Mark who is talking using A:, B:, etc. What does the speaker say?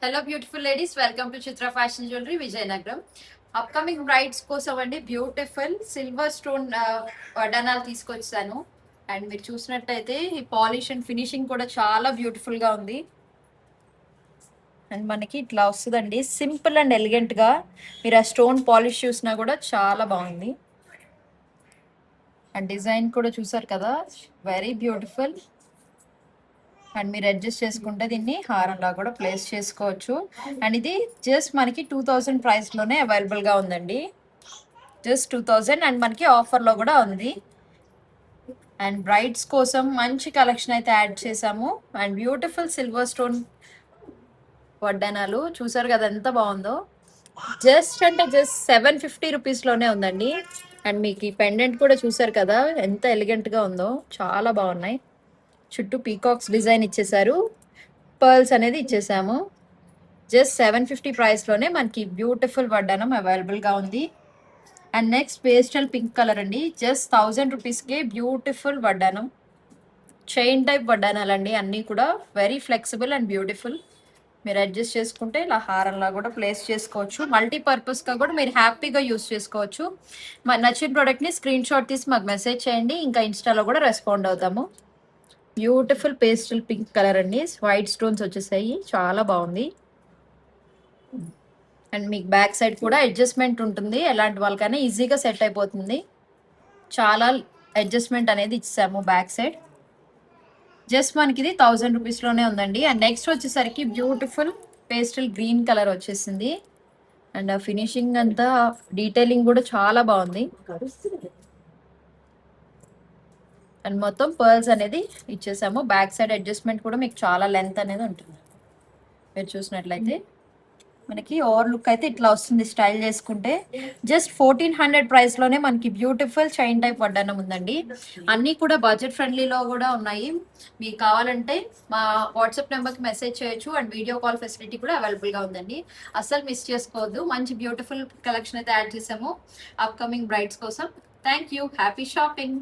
A: Hello beautiful ladies, welcome to Chitra fashion jewellery Vizianagaram. Upcoming brides కోసం అండి beautiful silver stone వడ్డానాలు తీసుకొచ్చాను. And మీరు చూసినట్టయితే ఈ పాలిష్ అండ్ ఫినిషింగ్ కూడా చాలా బ్యూటిఫుల్ గా ఉంది. అండ్ మనకి ఇట్లా వస్తుందండి, సింపుల్ అండ్ ఎలిగెంట్ గా. మీరు ఆ స్టోన్ పాలిష్ చూసినా కూడా చాలా బాగుంది. అండ్ డిజైన్ కూడా చూసారు కదా, వెరీ బ్యూటిఫుల్. అండ్ మీరు అడ్జస్ట్ చేసుకుంటే దీన్ని హారంలా కూడా ప్లేస్ చేసుకోవచ్చు. అండ్ ఇది జస్ట్ మనకి 2000 ప్రైస్లోనే అవైలబుల్గా ఉందండి. జస్ట్ 2000. అండ్ మనకి ఆఫర్లో కూడా ఉంది. అండ్ బ్రైడ్స్ కోసం మంచి కలెక్షన్ అయితే యాడ్ చేసాము. అండ్ బ్యూటిఫుల్ సిల్వర్ స్టోన్ వడ్డానాలు చూసారు కదా ఎంత బాగుందో. జస్ట్ అంటే జస్ట్ 750 రూపీస్లోనే ఉందండి. అండ్ మీకు ఈ పెండెంట్ కూడా చూసారు కదా ఎంత ఎలిగెంట్గా ఉందో, చాలా బాగున్నాయి. చుట్టూ పీకాక్స్ డిజైన్ ఇచ్చేసారు, పర్ల్స్ అనేది ఇచ్చేసాము. జస్ట్ 750 ప్రైస్లోనే మనకి బ్యూటిఫుల్ వడ్డానం అవైలబుల్గా ఉంది. And next pastel pink colour అండి, జస్ట్ 1000 రూపీస్కే బ్యూటిఫుల్ వడ్డానం. చైన్ టైప్ వడ్డానాలండి, అన్నీ కూడా వెరీ ఫ్లెక్సిబుల్ అండ్ బ్యూటిఫుల్. మీరు అడ్జస్ట్ చేసుకుంటే ఇలా హారంలా కూడా ప్లేస్ చేసుకోవచ్చు. మల్టీపర్పస్గా కూడా మీరు హ్యాపీగా యూస్ చేసుకోవచ్చు. నచ్చిన ప్రోడక్ట్ని స్క్రీన్ షాట్ తీసి మాకు మెసేజ్ చేయండి, ఇంకా ఇన్స్టాలో కూడా రెస్పాండ్ అవుతాము. బ్యూటిఫుల్ పేస్టల్ పింక్ కలర్ అండి, వైట్ స్టోన్స్ వచ్చేసాయి, చాలా బాగుంది. అండ్ మీకు బ్యాక్ సైడ్ కూడా అడ్జస్ట్మెంట్ ఉంటుంది, ఎలాంటి వాళ్ళకైనా ఈజీగా సెట్ అయిపోతుంది. చాలా అడ్జస్ట్మెంట్ అనేది ఇచ్చాము బ్యాక్ సైడ్. జస్ట్ మనకి ఇది 1000 రూపీస్లోనే ఉందండి. అండ్ నెక్స్ట్ వచ్చేసరికి బ్యూటిఫుల్ పేస్టల్ గ్రీన్ కలర్ వచ్చేసింది. అండ్ ఆ ఫినిషింగ్ అంతా డీటెయిలింగ్ కూడా చాలా బాగుంది. అండ్ మొత్తం పర్ల్స్ అనేది ఇచ్చేసాము. బ్యాక్ సైడ్ అడ్జస్ట్మెంట్ కూడా మీకు చాలా లెంత్ అనేది ఉంటుంది. మీరు చూసినట్లయితే మనకి ఓవర్ లుక్ అయితే ఇట్లా వస్తుంది స్టైల్ చేసుకుంటే. జస్ట్ 1400 ప్రైస్లోనే మనకి బ్యూటిఫుల్ చైన్ టైప్ వడ్డానం ఉందండి. అన్నీ కూడా బడ్జెట్ ఫ్రెండ్లీలో కూడా ఉన్నాయి. మీకు కావాలంటే మా వాట్సాప్ నెంబర్కి మెసేజ్ చేయొచ్చు. అండ్ వీడియో కాల్ ఫెసిలిటీ కూడా అవైలబుల్గా ఉందండి. అస్సలు మిస్ చేసుకోవద్దు. మంచి బ్యూటిఫుల్ కలెక్షన్ అయితే యాడ్ చేసాము అప్కమింగ్ బ్రైడ్స్ కోసం. Thank you, happy shopping.